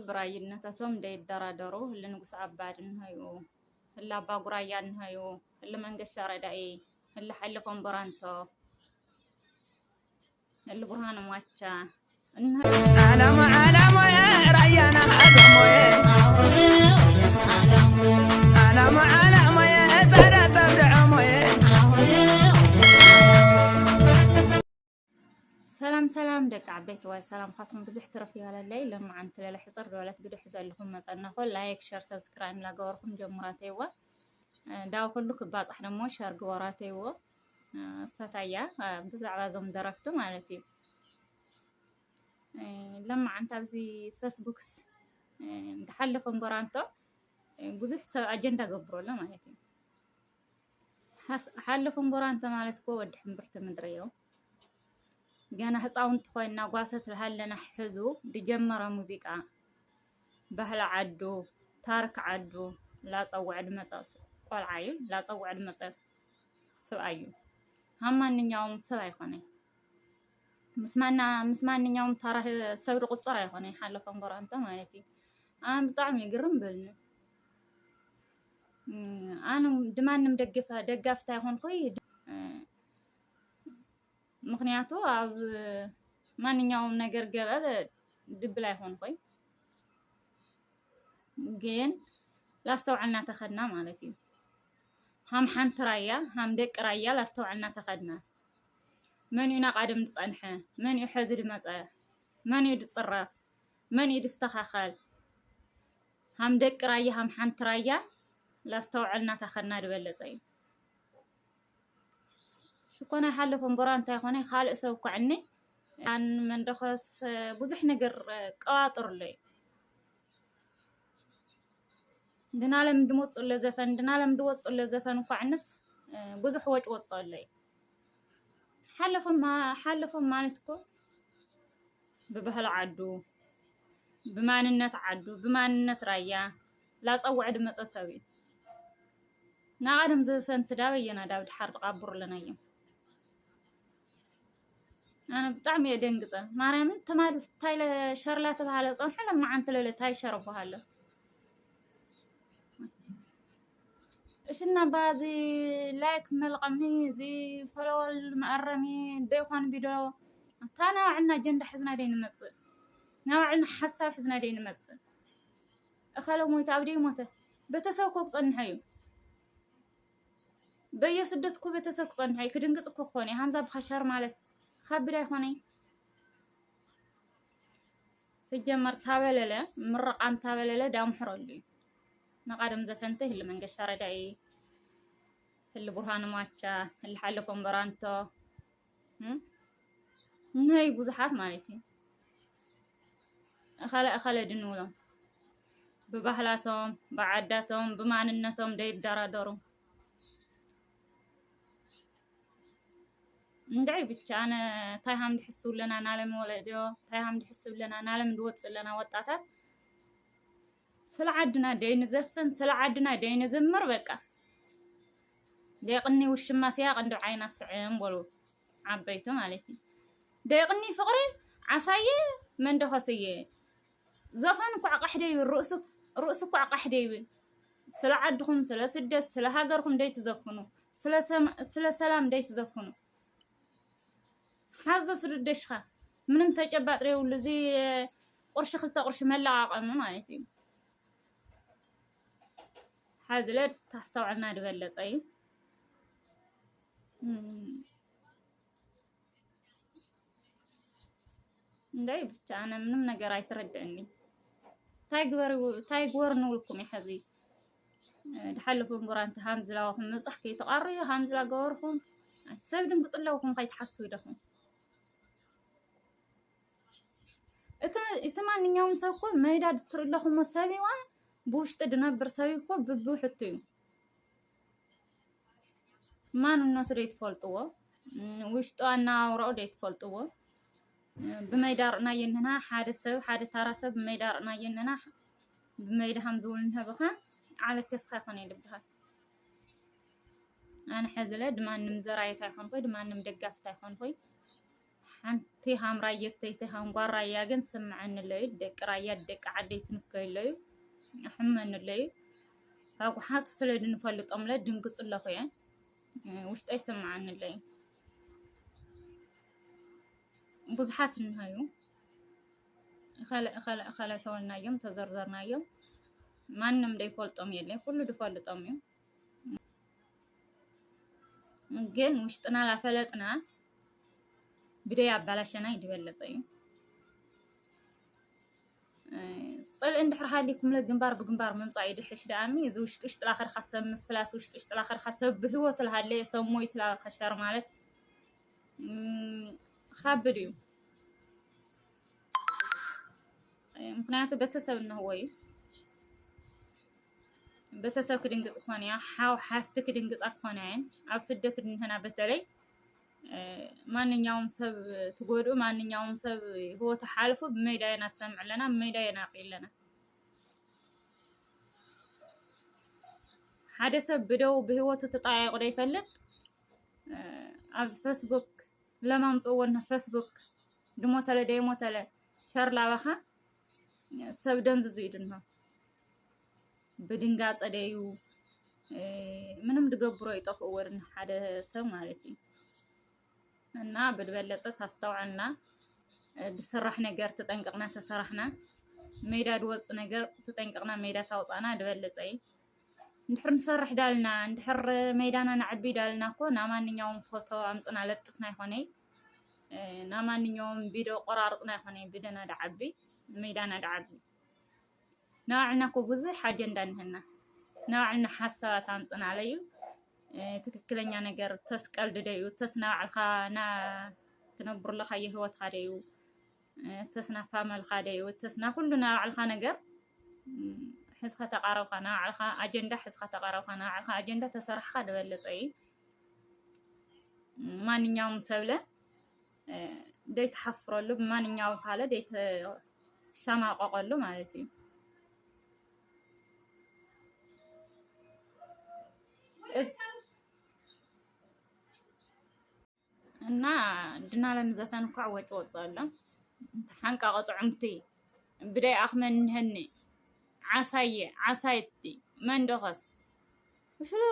براينتاتهم دا يدرادرو اللي نقص عبادن هايو اللي أبا قرايان هايو اللي منقش ردائي اللي حلفهم برانتو اللي برهان مواتشا علم علم يا ريانا أدمو علم علم يا فرد بدعمو سلام دك عبيت واي سلام خاطم بزح ترفي على الليل لما عن تلا حصر ولا تبدو حزال لكم مثلا خل لايك شير سبسكرايب لا جوركم جمراتي و داو كله كباز احنا مو شار جوراتي و ستايا بزع لازم دركت مالتي لما عن تابزي فيسبوكس دحلكم برانتو بزح سو اجندا قبرو لا مالتي حلفم برانتو مالتكو ودحم برت مدريو جانا هساونت خوينا قواست لهلنا حزو دجمرة موسيقى بهل عدو تارك عدو لا صوعد مساس قال عيل لا صوعد مساس سوايو هم انيوم سواي خوني مسمعنا يوم ترى سبر قصرة يخوني حلفهم برانتا مالتي انا بطعم يقرم بلن انا دمان مدقفه دقافتا يخون خوي ምክንያቱ ኣብ ማንኛውም ነገር ገበል ድብል አይሆን ቆይ ግን ላስተውዕልና ተኸድና ማለት እዩ ሃም ሓንቲ ራያ ሃም ደቂ ራያ ላስተውዕልና ተኸድና መን እዩ ናቃድም ዝጸንሐ መን እዩ ሕዚ ድመጸ መን እዩ ድጽረፍ መን እዩ ድስተኻኸል ሃም ደቂ ራያ ሃም ሓንቲ ራያ ላስተውዕልና ተኸድና ድበለጸ እዩ شكونا حلفهم برانتا يخوني خالق سو كعني عن من دخس بزح نجر قاطر لي دنالم دموت ولا زفن دنالم دوص ولا زفن وقعنس بزح وجه وصل لي حلفهم مالتكو ببهل عدو بماننت عدو بماننت رايا لا صوعد مصسوي نعلم زفن تداوينا داود حرق قبر لنا يوم أنا بطعم يدنقزه ماريم تمال تايل شرلات بهاله صنح لما عن تلله تاي شرب بهاله إيشنا بازي لايك ملقمي زي فلو المقرمي ديوخان بيدو تانا وعنا جند حزنا دين مصر نوعنا حساب حزنا دين مصر أخلو موت عبدي موته بتسوقك صنحيو بيا سدتكو بتسوق صنحي كدنقزكو خوني همزة بخشر مالت خبر يخوني سجمر تابلله مرقان تابلله دام حرولي نقادم زفنته اللي من قشر داي اللي برهان ماتشا اللي حلفهم برانتو نهي بوزحات مالتي أخلا دنولهم ببهلاتهم بعداتهم بمعننتهم داي بدرادرو ندعي بتشانا تاي هم يحسوا لنا نعلم ولديو تاي هم يحسوا لنا نعلم دوت لنا وطاطات سلعدنا دين زفن سلعدنا دين زمر بقى ديقني وش ما سياق عنده عينا سعيم بولو عبيته مالتي ديقني فقري عصايه من دخسيه زفن كو عقحدي رؤسك عقحدي سلعدكم سلا سدت سلا هاجركم دي تزفنوا سلا سلام دي تزفنوا حازو سردشخه منم تجبات ريول زي قرش خلطه قرش ملعقم مالتي حازلت تستوعبنا دبلص اي እንዳይ ብቻ انا ምንም ነገር አይተረዳኝ ታይግበር ንውልኩም ይሐዚ ድሐልፉም ጉራንተ ሃምዝላውኩም መጽሕ ከይተቃርዩ ሃምዝላ ገበርኩም ሰብ ድንግጽለውኩም ከይተሐስቡ ደኹም እተማንኛውም ሰው እኮ መይዳ ድትርለኹም ሰቢዋ بوشت دنبر سويكو ببوحتو ما نو تريد فولتو وشتو انا ورو ديت فولتو بميدارنا يننا حادثه تراسه بميدارنا يننا بميدهم زولنها بخا على كيف خايفون يلبها انا حزله دمان نمزرايتا يكون خوي دمان نمدقافتا يكون خوي حنتي هام رايتي هام قار رايا جن سمعن اللي دق رايا دق عديت نكيلو حمن اللي هاو حات سليد نفلط أملا دنقص الله خيان وش تسمعن اللي بزحات نهايو خلا سوالنا يوم تزرزرنا يوم ما نم دي فلطم يلي كله دي فلطم يوم جن وش تنا لفلتنا بداية بلاشنا يدبل زي صل عند حرحالكم لجنبار بجنبار ممصعيد حش دامي زوج تشت الآخر خسب مفلاس وش تشت الآخر خسب بهوة الهاللي يسموه يتلا خشر مالت خبريو مقنعته بتسب إنه هوي بتسب كدنجز أخوانيا حاو حافتك كدنجز أخوانين أو سدت إن هنا بتلي ما نيوم سب تقولوا ما نيوم سب هو تحالفه بميدانا سمع لنا بميدانا قيل لنا حدث بدو بهو تتطايق قد يفلق أبز فيسبوك لما مصورنا فيسبوك دموتلا ديموتلا شر لا بخا سب دنزو زيدنها بدنقاص أديو منهم دقبرو يطفقوا ورن حدا سب مالتي እና بالبلص ታስተውዓልና ድስራሕ ነገር ተጠንቀቅና ተሰራሕና ሜዳ ድወጽ ነገር ተጠንቀቅና ሜዳ ታውጻና ድበለጸይ እንድሕር ንሰርሕ ዳልና እንድሕር ሜዳና ንዓቢ ዳልና ኮ ናማንኛውም ፎቶ አምጽና ለጥፍና ይሆነይ ናማንኛውም ቪዲዮ ቆራርጽና ይሆነይ ብደና ዳዓቢ ሜዳና ዳዓቢ ናዕና ኮ ብዙሕ አጀንዳ ንህና ናዕና ሐሳባት አምጽና ለዩ ትክክለኛ ነገር ተስቀልድ ደዩ ተስናዕልኻ ና ትነብር ለኻ የህይወት ካደዩ ተስናፋ መልኻ ደዩ ተስና ሁሉ ናዕልኻ ነገር ሕዝኻ ተቃረብኻ ናዕልኻ አጀንዳ ሕዝኻ ተቃረብኻ ናዕልኻ አጀንዳ ተሰርሕኻ ደበለጸይ ማንኛውም ሰብለ ደይ ተሐፍረሉ ማንኛውም ካለ ደይ ተሻማቀቀሉ ማለት እዩ እና ድናለም ዘፈን ኳ ወጥወጣለ ሓንቃ ቀጥዑምቲ ብዳይ አኽመን ንህኒ ዓሳይቲ መንደኸስ ወሽሉ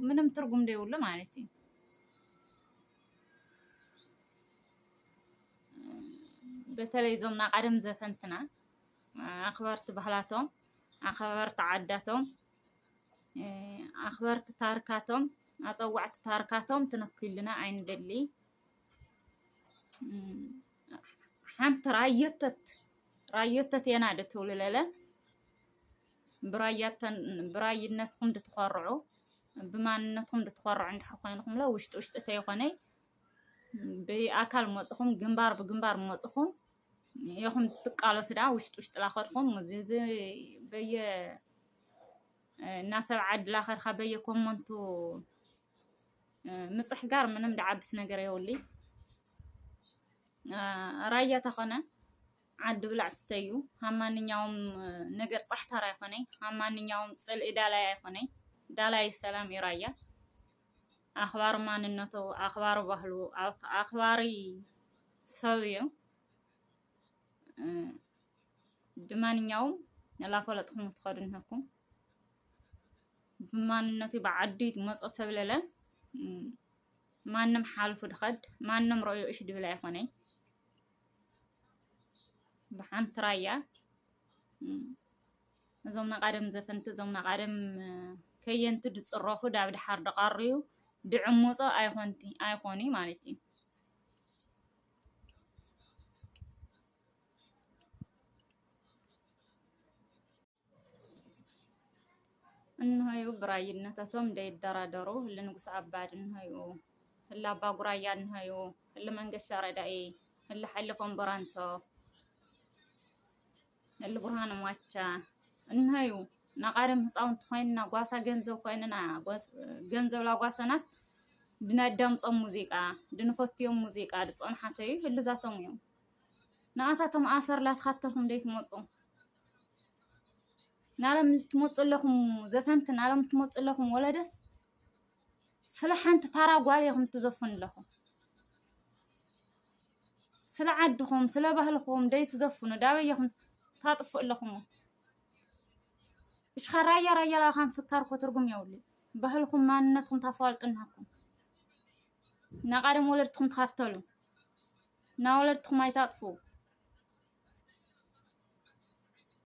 ምንም ትርጉም ደይውሉ ማለት እዩ በተለይ ዞምና ቀደም ዘፈንትና አኽበርቲ ባህላቶም አኽበርቲ ዓዳቶም አኽበርቲ ታሪካቶም አጸዋዕት ታሪካቶም ትነክይልና አይንደሊ ሓንቲ ራየተት የናደ ትውልለለ ብራይነትኩም ድትቆርዑ ብማንነትኩም ድትቆርዑ እንድሕር ኮይንኩም ለ ውሽጢ ተይኮነይ ብአካል መጽኹም ግንባር ብግንባር መጽኹም የኹም ትቃለሱ ዳ ውሽጢ ላኸድኩም እዚ በየ ናሰብ ዓድላ ኸድኻ በየ ኮመንቱ ምጽሕ ጋር ምንም ዳዓብስ ነገር የውሊ ራያ ተኾነ ዓድ ብላዕ ስተዩ ሃማንኛውም ነገር ጻሕታራ ይኾነይ ሃማንኛውም ጽልኢ ዳላይ አይኾነይ ዳላይ ሰላም ይራያ አኽባር ማንነቱ አኽባር ባህሉ አኽባሪ ሰብዩ ድማንኛውም ላፈለጥኩም ትኸድንኩም بማንነቱ بعديت መጽ ሰብለለ ማንም ሓልፉ ድኸድ ማንም ረዩ እሽ ድብላ ይኾነይ በሓንቲ ራያ እዞምና ቀደም ዘፈንቲ እዞምና ቀደም ከየንቲ ድጽረኹ ዳብ ድሓር ድቃርዩ ድዕሙጾ አይኾኒ ማለት እዩ እንሆዩ ብራይነታቶም ደይደራደሩ ለንጉስ አባድ እንሆዩ ለአባ ጉራያ እንሆዩ ለመንገሻ ረዳኢ ለሐለፎም በራንቶ ለብርሃን ማቻ እንሆዩ ናቃደም ህፃውንቲ ኮይንና ጓሳ ገንዘብ ኮይንና ገንዘብ ላጓሰናስ ድናዳምጾም ሙዚቃ ድንፈትዮም ሙዚቃ ድጾንሓተዩ ህልዛቶም እዮም ናአታቶም አሰር ላትኻተልኩም ደይትመጹ ናለም ትመጽእ ለኹም ዘፈንት ናለም ትመጽእ ለኹም ወለደስ ስለ ሓንቲ ታራ ጓል ይኹም ትዘፍን ለኹም سلا عدكم سلا بهلكم داي تزفنوا دابيكم تطفئ لكم إيش خرايا رايا لا خان فكركم ترقم يا ولي بهلكم ما نتكم تفالطنكم نقدم ولدكم تخطلوا نا ولدكم ما يتطفوا